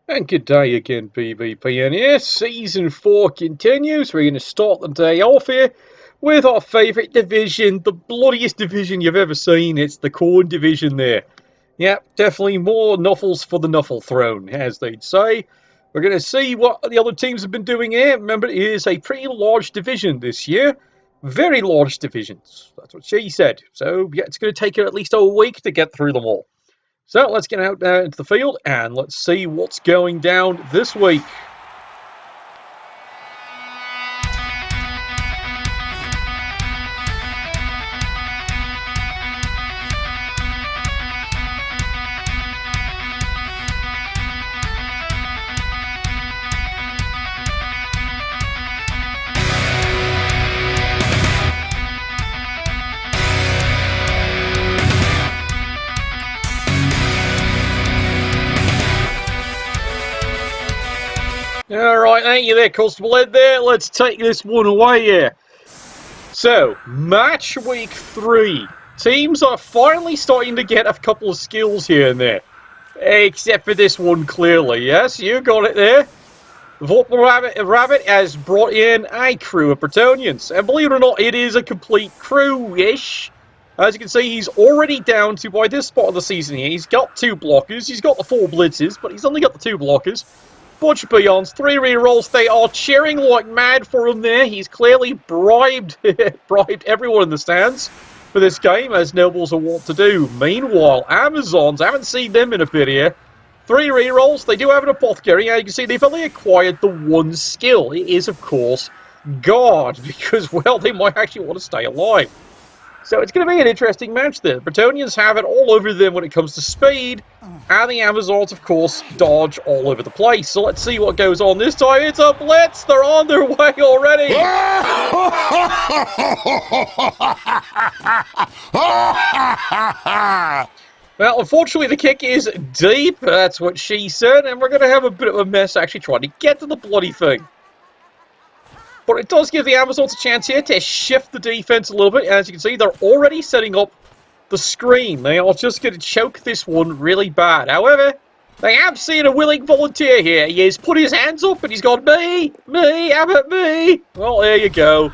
And good day again, BBPN here. Season 4 continues. We're going to start the day off here with our favourite division, the bloodiest division you've ever seen. It's the Khorne division there. Yep, definitely more Nuffles for the Nuffle throne, as they'd say. We're going to see what the other teams have been doing here. Remember, it is a pretty large division this year. Very large divisions. That's what she said. So, yeah, it's going to take her at least a week to get through them all. So let's get out into the field and let's see what's going down this week. Alright, thank you there, Constable Ed there. Let's take this one away here. So, match week 3. Teams are finally starting to get a couple of skills here and there. Except for this one, clearly. Yes, you got it there. Rabbit has brought in a crew of Bretonnians. And believe it or not, it is a complete crew-ish. As you can see, he's already down to, by this spot of the season here, he's got 2 blockers. He's got the 4 blitzes, but he's only got the 2 blockers. Bunch of peons, 3 rerolls. They are cheering like mad for him there. He's clearly bribed everyone in the stands for this game, as nobles are wont to do. Meanwhile, Amazons, I haven't seen them in a bit here. 3 rerolls. They do have an apothecary. And you can see they've only acquired the 1 skill. It is, of course, guard, because, well, they might actually want to stay alive. So it's going to be an interesting match there. The Bretonnians have it all over them when it comes to speed, and the Amazons, of course, dodge all over the place. So let's see what goes on this time. It's a blitz! They're on their way already! Well, unfortunately, the kick is deep. That's what she said, and we're going to have a bit of a mess actually trying to get to the bloody thing. But it does give the Amazons a chance here to shift the defense a little bit. As you can see, they're already setting up the screen. They are just going to choke this one really bad. However, they have seen a willing volunteer here. He has put his hands up and he's gone, me, how about me? Well, there you go.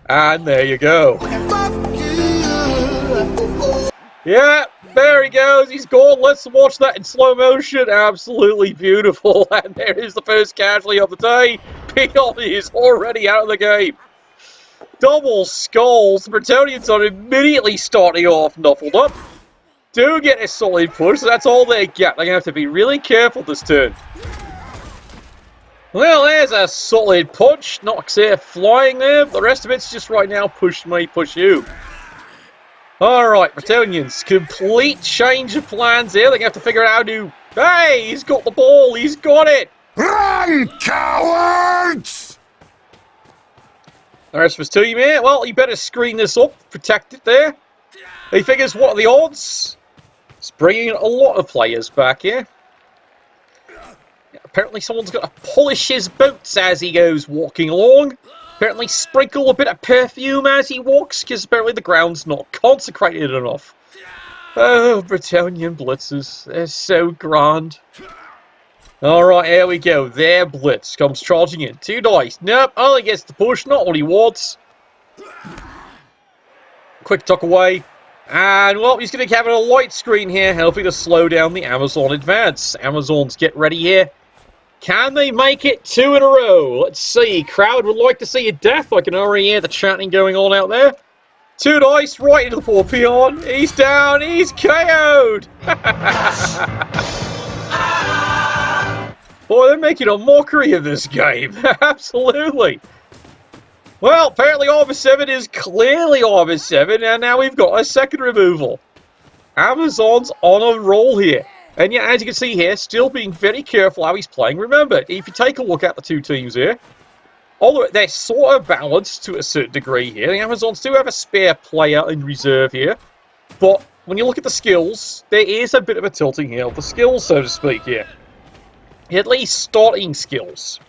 And there you go. Yeah, there he goes. He's gone. Let's watch that in slow motion. Absolutely beautiful. And there is the first casualty of the day. Peon is already out of the game. Double skulls. The Bretonnians are immediately starting off knuffled up. Do get a solid push. So that's all they get. They're going to have to be really careful this turn. Well, there's a solid punch. Knocks there flying there. The rest of it's just right now push me, push you. Alright, Bretonnians. Complete change of plans here. They're going to have to figure out how to... Hey, he's got the ball. He's got it. Run, cowards! The rest of his team here, well, you better screen this up, protect it there. He figures, what are the odds? It's bringing a lot of players back here. Apparently someone's got to polish his boots as he goes walking along. Apparently sprinkle a bit of perfume as he walks, because apparently the ground's not consecrated enough. Oh, Bretonnian blitzers, they're so grand. Alright, here we go. Their blitz comes charging in. 2 dice. Nope, only gets the push, not what he wants. Quick tuck away. And, well, he's going to have a light screen here, helping to slow down the Amazon advance. Amazons get ready here. Can they make it 2 in a row? Let's see. Crowd would like to see a death. I can already hear the chanting going on out there. 2 dice right into the poor peon. He's down. He's KO'd. Boy, they're making a mockery of this game. Absolutely. Well, apparently Armor 7 is clearly Armor 7, and now we've got a second removal. Amazon's on a roll here. And yeah, as you can see here, still being very careful how he's playing. Remember, if you take a look at the 2 teams here, although they're sort of balanced to a certain degree here, the Amazons do have a spare player in reserve here. But when you look at the skills, there is a bit of a tilting here of the skills, so to speak, here. At least starting skills.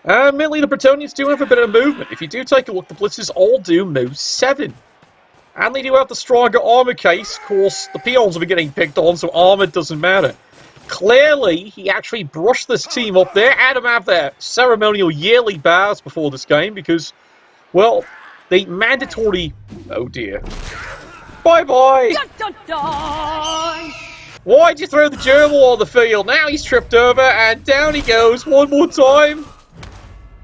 Mainly the Bretonnians do have a bit of movement. If you do take a look, the blitzers all do move 7. And they do have the stronger armor case. Of course, the peons will be getting picked on, so armor doesn't matter. Clearly, he actually brushed this team up there. Had them have their ceremonial yearly bars before this game because, well, they mandatory... Oh, dear. Bye-bye! Why'd you throw the gerbil on the field? Now he's tripped over, and down he goes one more time.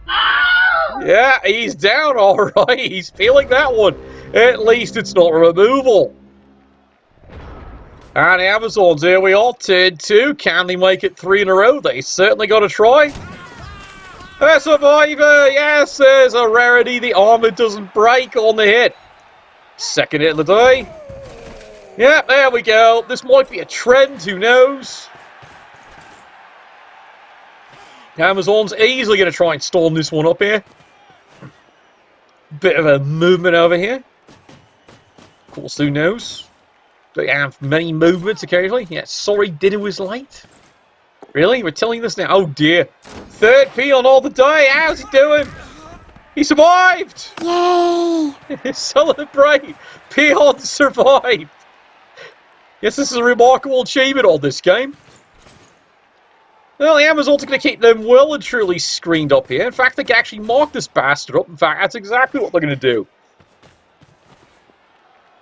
Yeah, he's down all right. He's feeling that one. At least it's not a removal. And the Amazons, here we are, turn 2. Can they make it 3 in a row? They certainly got to try. A survivor, yes, there's a rarity. The armor doesn't break on the hit. Second hit of the day. Yeah, there we go. This might be a trend, who knows? The Amazons easily going to try and storm this one up here. Bit of a movement over here. Of course, who knows? They have many movements occasionally. Yeah, sorry, dinner was late. Really? We're telling this now? Oh dear. Third peon all the day. How's he doing? He survived! Yay! Celebrate! Peon survived! Yes, this is a remarkable achievement on this game. Well, the Amazons are going to keep them well and truly screened up here. In fact, they can actually mark this bastard up. In fact, that's exactly what they're going to do.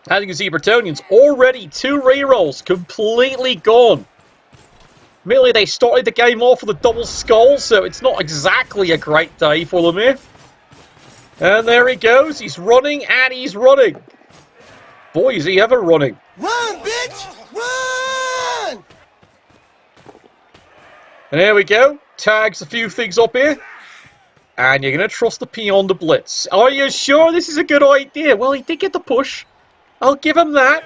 As you can see, Bretonians already 2 rerolls completely gone. Merely they started the game off with a double skull, so it's not exactly a great day for them here. And there he goes. He's running and he's running. Boy, is he ever running. Run, bitch! Run! And there we go. Tags a few things up here. And you're going to trust the peon to blitz. Are you sure this is a good idea? Well, he did get the push. I'll give him that.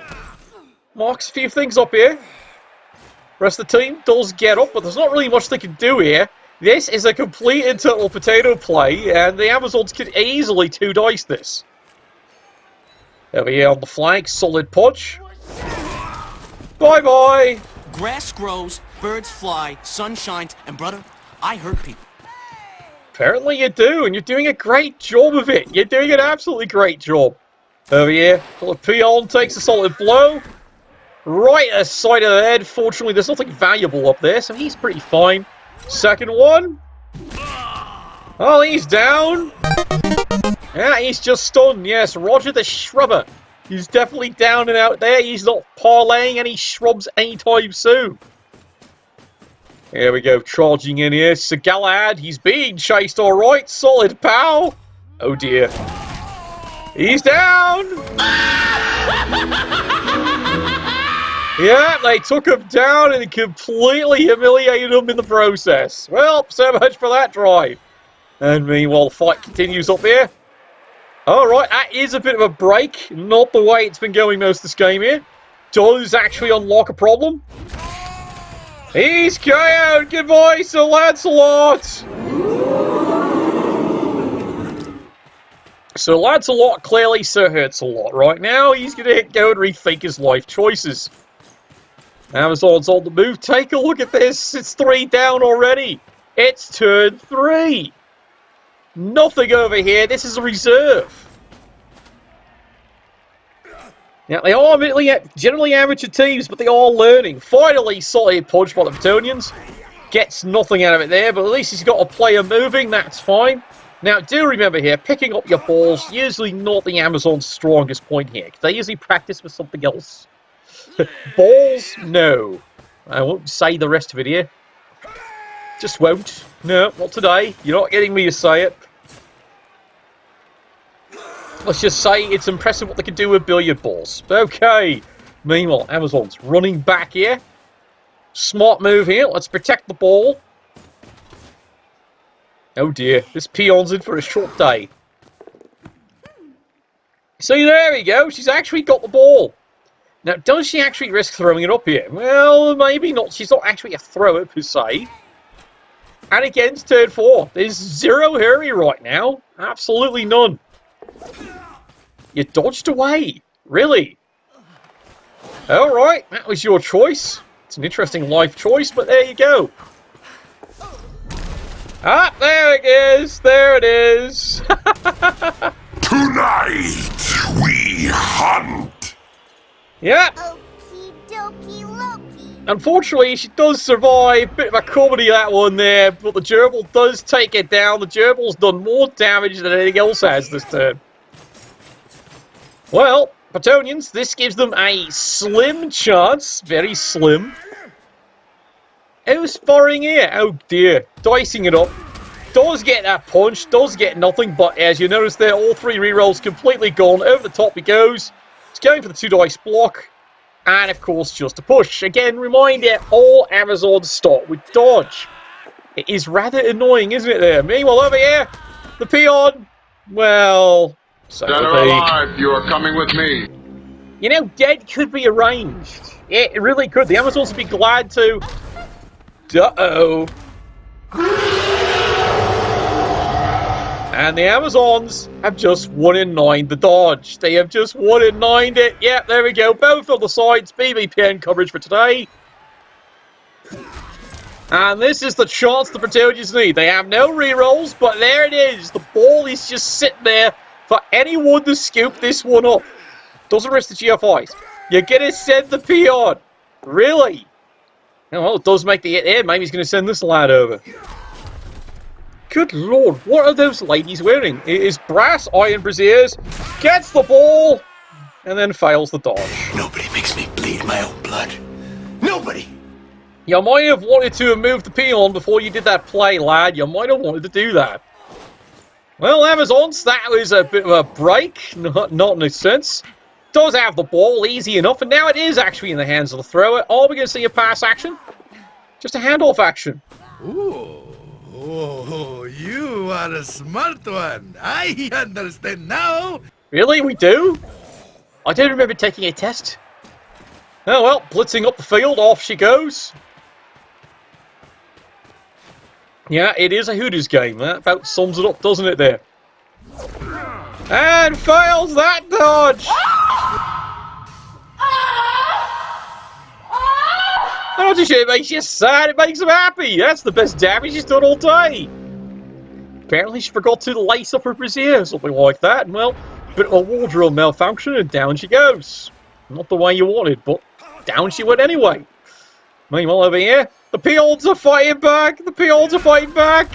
Marks a few things up here. Rest of the team does get up, but there's not really much they can do here. This is a complete internal potato play, and the Amazons could easily 2-dice this. Over here on the flank, solid punch. Bye-bye. Grass grows, birds fly, sun shines, and brother, I hurt people. Apparently you do, and you're doing a great job of it. You're doing an absolutely great job. Over here, the peon takes a solid blow. Right at the side of the head. Fortunately, there's nothing valuable up there, so he's pretty fine. Second one. Oh, he's down. Yeah, he's just stunned. Yes, Roger the Shrubber. He's definitely down and out there. He's not parlaying any shrubs anytime soon. Here we go, charging in here. Sir Galahad, he's being chased all right. Solid pow. Oh dear. He's down! Yeah, they took him down and completely humiliated him in the process. Well, so much for that drive. And meanwhile, the fight continues up here. Alright, that is a bit of a break. Not the way it's been going most of this game here. Does actually unlock a problem. He's KO'd! Goodbye, Sir Lancelot! So Lancelot clearly Sir hurts a lot right now. He's going to go and rethink his life choices. Amazon's on the move. Take a look at this. It's 3 down already. It's turn 3. Nothing over here. This is a reserve. Now, they are generally amateur teams, but they are learning. Finally, solid punch by the Bretonians. Gets nothing out of it there, but at least he's got a player moving. That's fine. Now, do remember here, picking up your balls, usually not the Amazon's strongest point here, because they usually practice with something else. Balls? No. I won't say the rest of it here. Just won't. No, not today. You're not getting me to say it. Let's just say it's impressive what they can do with billiard balls. Okay. Meanwhile, Amazon's running back here. Smart move here. Let's protect the ball. Oh dear, this peon's in for a short day. See, there we go. She's actually got the ball. Now, does she actually risk throwing it up here? Well, maybe not. She's not actually a thrower, per se. And again, it's turn 4. There's zero hurry right now. Absolutely none. You dodged away. Really? Alright, that was your choice. It's an interesting life choice, but there you go. Ah, there it is. There it is. Tonight we hunt. Yeah. Okie dokie Loki. Unfortunately, she does survive. Bit of a comedy, that one there. But the gerbil does take it down. The gerbil's done more damage than anything else has this turn. Well, Bretonnians, this gives them a slim chance. Very slim. Who's firing here? Oh dear. Dicing it up. Does get that punch. Does get nothing. But as you notice there, all three rerolls completely gone. Over the top he goes. It's going for the 2-dice block. And, of course, just a push. Again, reminder, all Amazons start with dodge. It is rather annoying, isn't it, there? Meanwhile, over here, the peon, well, so Dead or alive, you are coming with me. You know, dead could be arranged. It really could. The Amazons would be glad to. Uh-oh. And the Amazons have just 1 in 9 the dodge. They have just 1 in 9'd it. Yeah, there we go. Both on the sides. BBPN coverage for today. And this is the chance the Bretonnians need. They have no rerolls, but there it is. The ball is just sitting there for anyone to scoop this one up. Doesn't risk the GFIs. You're going to send the peon. Really? Oh, well, it does make the hit there. Maybe he's going to send this lad over. Good lord, what are those ladies wearing? It is brass iron brassiers, gets the ball, and then fails the dodge. Nobody makes me bleed my own blood. Nobody! You might have wanted to have moved the peon before you did that play, lad. You might have wanted to do that. Well, Amazons, that was a bit of a break. Not in a sense. Does have the ball, easy enough, and now it is actually in the hands of the thrower. Are we going to see a pass action? Just a handoff action. Ooh. Oh, you are a smart one. I understand now. Really? We do? I don't remember taking a test. Oh well, blitzing up the field, off she goes. Yeah, it is a Hooters game. That about sums it up, doesn't it there? And fails that dodge! Not just it makes you sad, it makes him happy. That's the best damage he's done all day. Apparently she forgot to lace up her brassiere or something like that. And well, bit of a wardrobe malfunction and down she goes. Not the way you wanted, but down she went anyway. Meanwhile over here, the peons are fighting back. The peons are fighting back.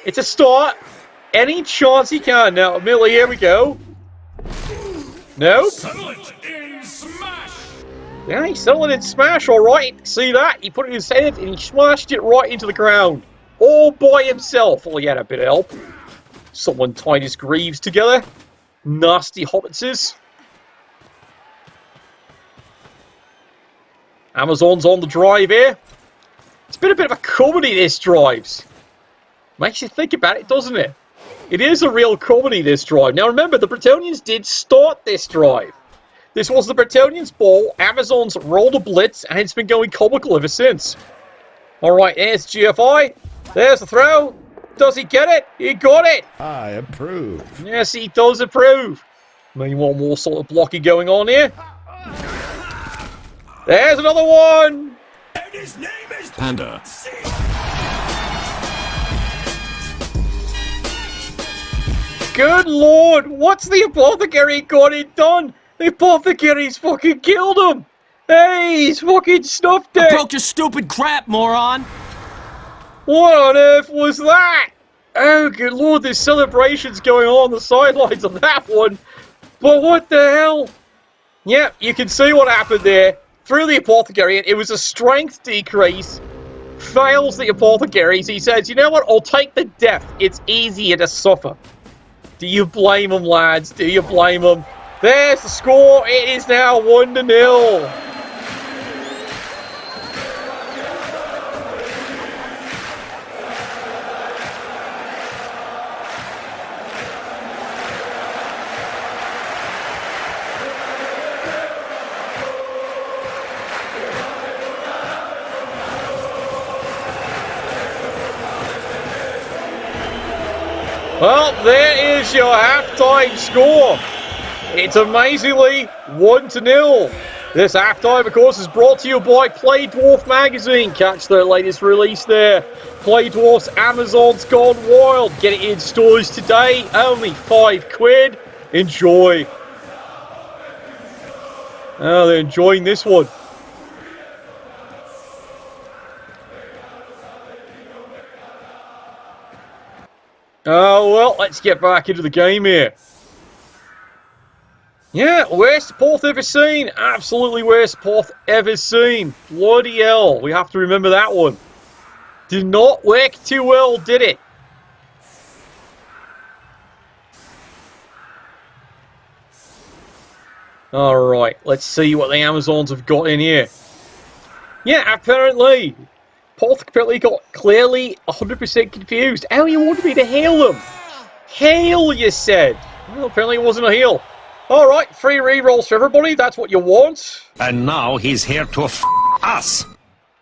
It's a start. Any chance he can. Now, Millie, here we go. Nope. Yeah, he's selling in smash, alright. See that? He put it in his head and he smashed it right into the ground. All by himself. Well, he had a bit of help. Someone tied his greaves together. Nasty hobbitses. Amazon's on the drive here. It's been a bit of a comedy, this drives. Makes you think about it, doesn't it? It is a real comedy, this drive. Now remember, the Bretonnians did start this drive. This was the Bretonnians' ball. Amazons rolled a blitz, and it's been going comical ever since. Alright, there's GFI. There's the throw. Does he get it? He got it. I approve. Yes, he does approve. Meanwhile, more sort of blocking going on here. There's another one. And his name is Panda. Good lord, what's the apothecary got it done? The apothecary's fucking killed him. Hey, he's fucking stuffed it. Broke your stupid crap, moron! What on earth was that? Oh, good lord, there's celebrations going on the sidelines of that one. But what the hell? Yeah, you can see what happened there. Through the apothecary, it was a strength decrease. Fails the apothecary. He says, you know what, I'll take the death. It's easier to suffer. Do you blame him, lads? Do you blame him? There's the score. It is now 1-0. Well, there is your halftime score. It's amazingly 1-0. This halftime, of course, is brought to you by Play Dwarf Magazine. Catch their latest release there. Play Dwarf's Amazon's Gone Wild. Get it in stores today. Only £5. Enjoy. Oh, they're enjoying this one. Oh, well, let's get back into the game here. Yeah, worst support ever seen. Absolutely worst support ever seen. Bloody hell, we have to remember that one. Did not work too well, did it? Alright, let's see what the Amazons have got in here. Yeah, apparently. Porth apparently got clearly 100% confused. How you wanted me to heal them? Heal, you said. Well, apparently it wasn't a heal. Alright, 3 rerolls for everybody. That's what you want. And now he's here to us.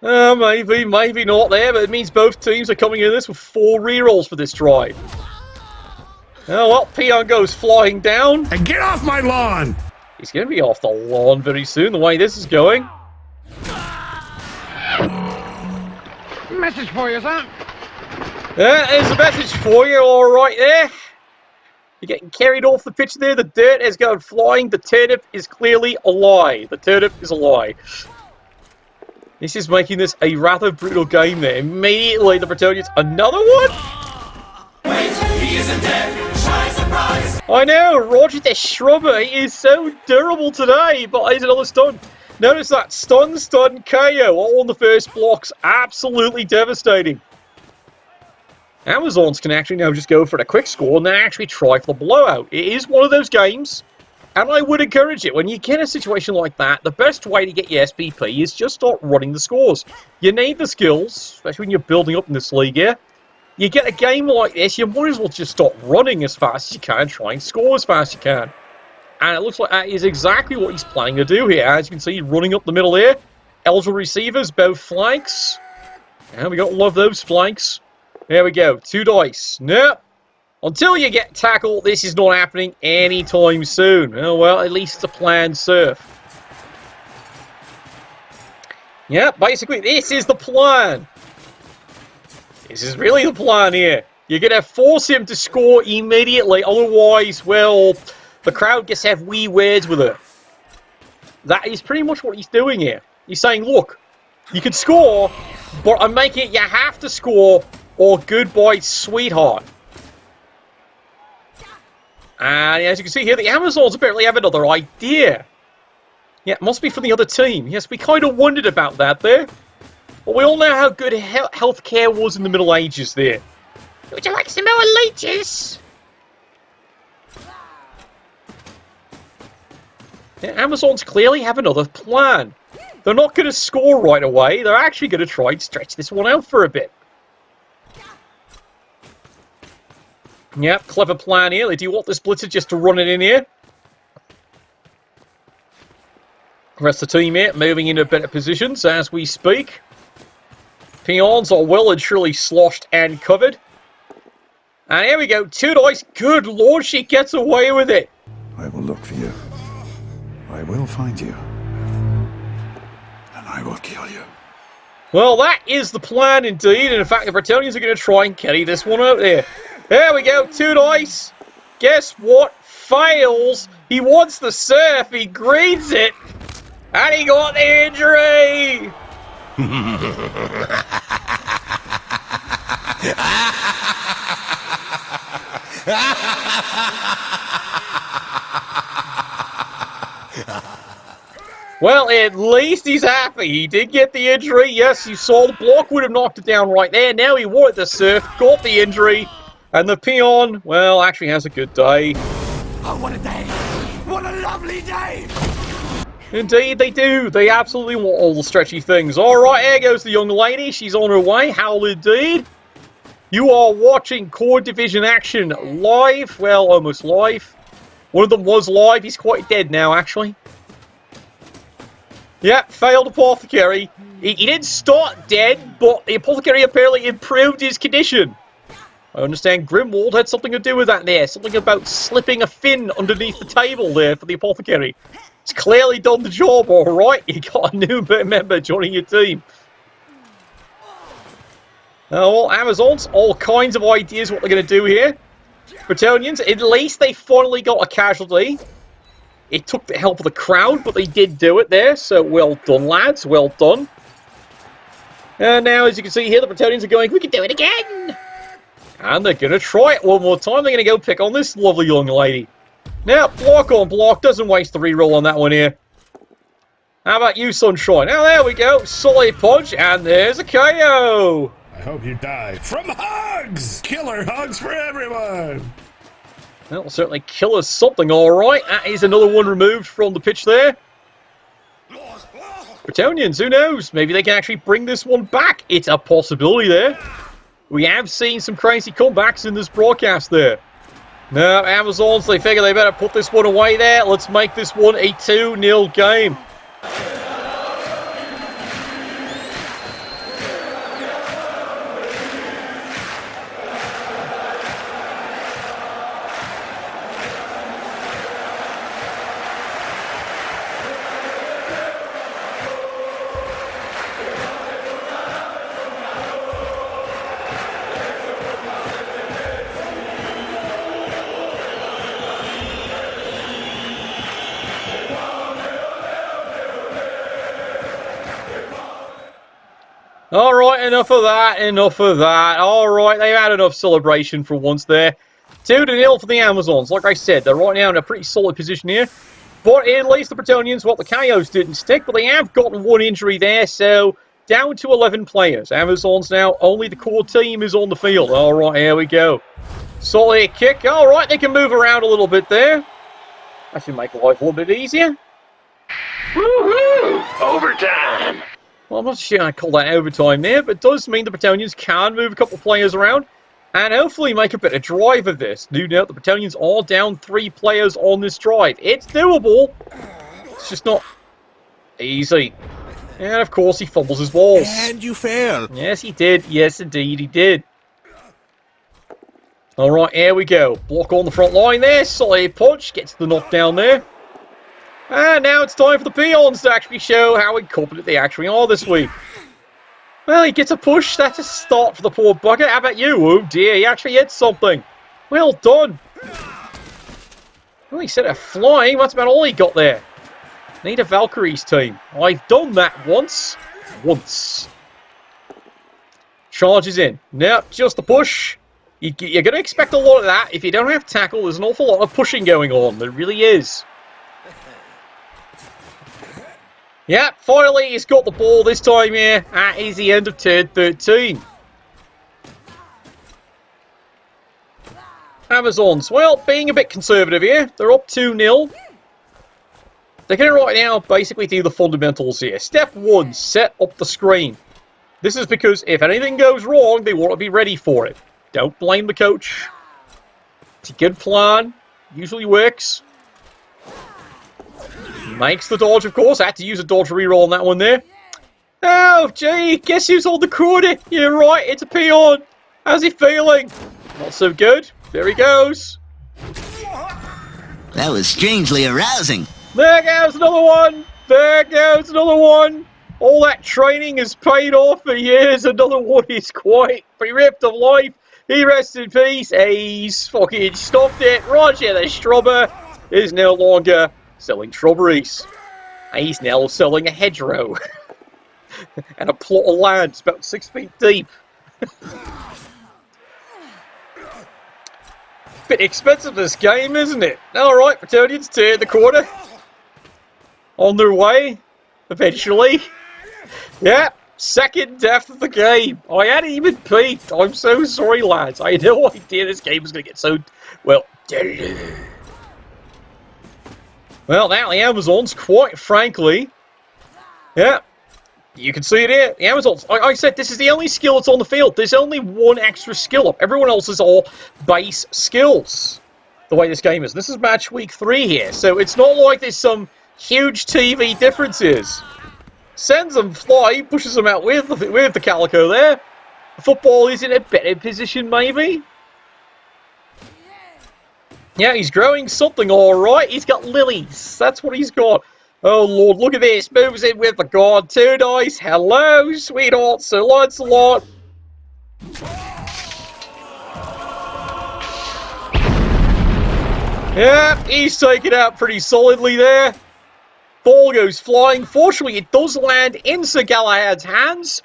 Maybe not there, but it means both teams are coming in this with 4 rerolls for this drive. Oh, well, Peon goes flying down. And get off my lawn! He's going to be off the lawn very soon, the way this is going. Message for you, son. There's a message for you, alright there. You're getting carried off the pitch there. The dirt is going flying. The turnip is clearly a lie. The turnip is a lie. This is making this a rather brutal game there. Immediately, the Bretonians, another one? Wait, he isn't dead. Shy surprise. I know, Roger the Shrubber is so durable today, but he's another stun. Notice that, stun, KO, all on the first blocks. Absolutely devastating. Amazons can actually now just go for a quick score and then actually try for the blowout. It is one of those games, and I would encourage it. When you get a situation like that, the best way to get your SPP is just start running the scores. You need the skills, especially when you're building up in this league here. You get a game like this, you might as well just start running as fast as you can, try and score as fast as you can. And it looks like that is exactly what he's planning to do here. As you can see, running up the middle here. Eligible receivers, both flanks. And we got one of those flanks. There we go, 2 dice. Nope. Until you get tackled, this is not happening anytime soon. Oh, well, at least it's a planned surf. Yeah, basically, this is the plan. This is really the plan here. You're going to force him to score immediately. Otherwise, well, the crowd gets to have wee words with her. That is pretty much what he's doing here. He's saying, look, you can score, but I'm making it you have to score, or goodbye, sweetheart. And as you can see here, the Amazons apparently have another idea. Yeah, it must be from the other team. Yes, we kind of wondered about that there. But we all know how good healthcare was in the Middle Ages there. Would you like some more leeches? Yeah, Amazons clearly have another plan. They're not going to score right away. They're actually going to try and stretch this one out for a bit. Yep, clever plan here. They do want this blitzer just to run it in here. The rest of the team here moving into better positions as we speak. Peons are well and truly sloshed and covered. And here we go, 2 dice. Good lord, she gets away with it. I will look for you. I will find you. And I will kill you. Well, that is the plan indeed. And in fact, the Bretonians are going to try and carry this one out there. There we go, 2 dice. Guess what? Fails. He wants the surf. He greens it. And he got the injury. Well, at least he's happy. He did get the injury. Yes, you saw the block would have knocked it down right there. Now he wanted the surf, got the injury. And the peon, well, actually has a good day. Oh, what a day! What a lovely day! Indeed, they do. They absolutely want all the stretchy things. All right, there goes the young lady. She's on her way. How indeed. You are watching Core Division action live. Well, almost live. One of them was live. He's quite dead now, actually. Yeah, failed apothecary. He didn't start dead, but the apothecary apparently improved his condition. I understand Grimwald had something to do with that there. Something about slipping a fin underneath the table there for the apothecary. It's clearly done the job, alright. You got a new member joining your team. Now, all Amazons, all kinds of ideas what they're going to do here. Bretonians, at least they finally got a casualty. It took the help of the crowd, but they did do it there. So, well done, lads. Well done. And now, as you can see here, the Bretonians are going, we can do it again. And they're going to try it one more time. They're going to go pick on this lovely young lady. Now, block on block. Doesn't waste the reroll on that one here. How about you, Sunshine? Now, there we go. Solid punch. And there's a KO. I hope you die from hugs! Killer hugs for everyone! That'll certainly kill us something, alright. That is another one removed from the pitch there. Bretonians, who knows? Maybe they can actually bring this one back. It's a possibility there. We have seen some crazy comebacks in this broadcast there. Now, Amazons, they figure they better put this one away there. Let's make this one a 2-0 game. Alright, enough of that, enough of that. Alright, they've had enough celebration for once there. 2-0 for the Amazons. Like I said, they're right now in a pretty solid position here. But at least the Bretonians, well, the KOs didn't stick, but they have gotten one injury there, so down to 11 players. Amazons now, only the core team is on the field. Alright, here we go. Solid kick. Alright, they can move around a little bit there. That should make life a little bit easier. Woohoo! Overtime! Well, I'm not sure I call that overtime there, but it does mean the Bretonians can move a couple of players around and hopefully make a bit of drive of this. Do note the Bretonians are down 3 players on this drive. It's doable. It's just not easy. And of course he fumbles his balls. And you fail. Yes, he did. Yes, indeed, he did. Alright, here we go. Block on the front line there. Solid punch. Gets the knockdown there. And now it's time for the peons to actually show how incompetent they actually are this week. Well, he gets a push. That's a start for the poor bugger. How about you? Oh dear, he actually hit something. Well done. Well, he said a flying. That's about all he got there. Need a Valkyrie's team. I've done that once. Charges in. Nope, just a push. You're going to expect a lot of that. If you don't have tackle, there's an awful lot of pushing going on. There really is. Yeah, finally he's got the ball this time here. That is the end of turn 13. Amazons, well, being a bit conservative here. They're up 2-0. They're going to right now basically do the fundamentals here. Step 1, set up the screen. This is because if anything goes wrong, they want to be ready for it. Don't blame the coach. It's a good plan. Usually works. Makes the dodge, of course. I had to use a dodge reroll on that one there. Oh, gee. Guess who's on the corner? You're right. It's a peon. How's he feeling? Not so good. There he goes. That was strangely arousing. There goes another one. There goes another one. All that training has paid off for years. Another one is quite bereft of life. He rests in peace. He's fucking stopped it. Roger the Strubber is no longer selling strawberries. He's now selling a hedgerow. And a plot of land. It's about 6 feet deep. Bit expensive this game, isn't it? Alright, Bretonians turn the corner. On their way. Eventually. Yeah, second death of the game. I hadn't even peeked. I'm so sorry, lads. I had no idea this game was going to get so, well, well, now the Amazons, quite frankly, yeah, you can see it here. The Amazons, I said, this is the only skill that's on the field. There's only one extra skill up. Everyone else is all base skills, the way this game is. This is match week 3 here, so it's not like there's some huge TV differences. Sends them fly, pushes them out with the Calico there. The football is in a better position, maybe. Yeah, he's growing something alright. He's got lilies. That's what he's got. Oh, Lord, look at this. Moves in with the guard. 2 dice. Hello, sweetheart. Sir Lancelot. Yeah, he's taken out pretty solidly there. Ball goes flying. Fortunately, it does land in Sir Galahad's hands.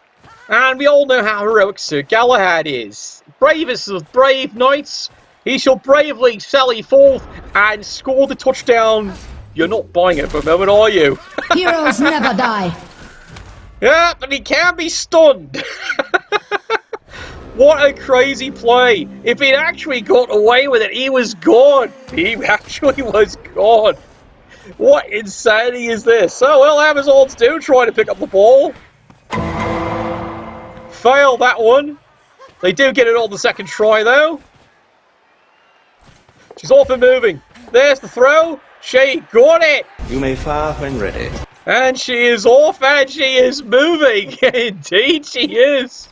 And we all know how heroic Sir Galahad is. Bravest of brave knights, he shall bravely sally forth and score the touchdown. You're not buying it for a moment, are you? Heroes never die. Yeah, but he can be stunned. What a crazy play. If he'd actually got away with it, he was gone. He actually was gone. What insanity is this? Oh, well, Amazons do try to pick up the ball. Fail that one. They do get it on the second try, though. She's off and moving. There's the throw. She got it. You may fire when ready. And she is off and she is moving. Indeed she is.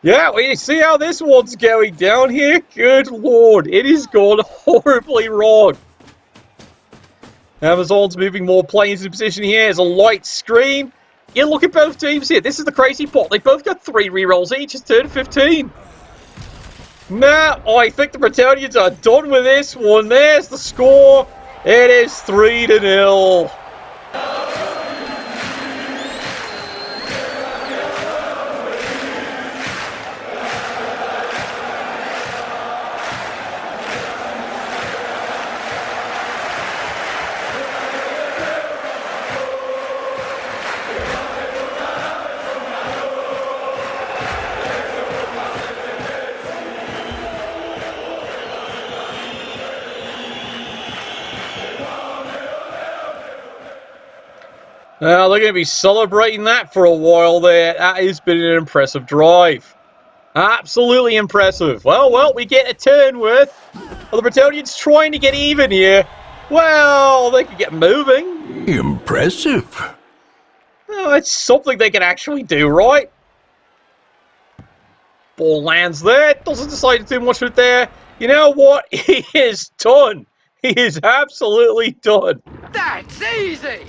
Yeah, well, you see how this one's going down here? Good lord, it has gone horribly wrong. Amazon's moving more planes in position here. There's a light screen. Yeah, look at both teams here. This is the crazy part. They both got 3 rerolls each. It's turn 15. Nah, I think the Bretonians are done with this one. There's the score. It is 3-0. They're going to be celebrating that for a while there. That has been an impressive drive. Absolutely impressive. Well, we get a turn worth. Are the Bretonians trying to get even here? Well, they can get moving. Impressive. Oh, it's something they can actually do, right? Ball lands there. Doesn't decide to do much with it there. You know what? He is done. He is absolutely done. That's easy!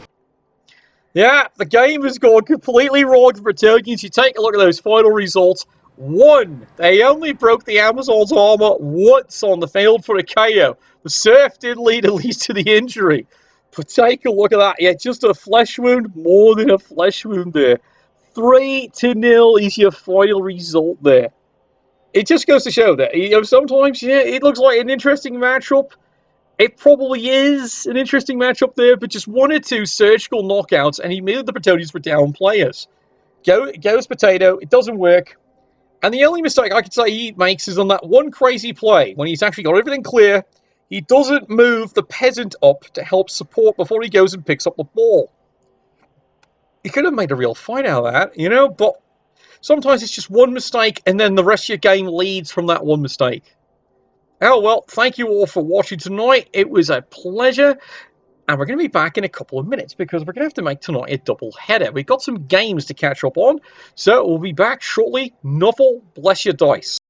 Yeah, the game has gone completely wrong for Bretonians. You take a look at those final results. 1. They only broke the Amazon's armor once on the field for a KO. The Surf did lead at least to the injury. But take a look at that. Yeah, just a flesh wound, more than a flesh wound there. 3-0 is your final result there. It just goes to show that, sometimes, yeah, it looks like an interesting matchup. It probably is an interesting matchup there, but just 1 or 2 surgical knockouts, and he made the Bretonians for down players. Goes potato, it doesn't work. And the only mistake I could say he makes is on that one crazy play, when he's actually got everything clear, he doesn't move the peasant up to help support before he goes and picks up the ball. He could have made a real fight out of that, but sometimes it's just one mistake, and then the rest of your game leads from that one mistake. Oh, well, thank you all for watching tonight. It was a pleasure. And we're going to be back in a couple of minutes because we're going to have to make tonight a double header. We've got some games to catch up on. So we'll be back shortly. Nuffle, bless your dice.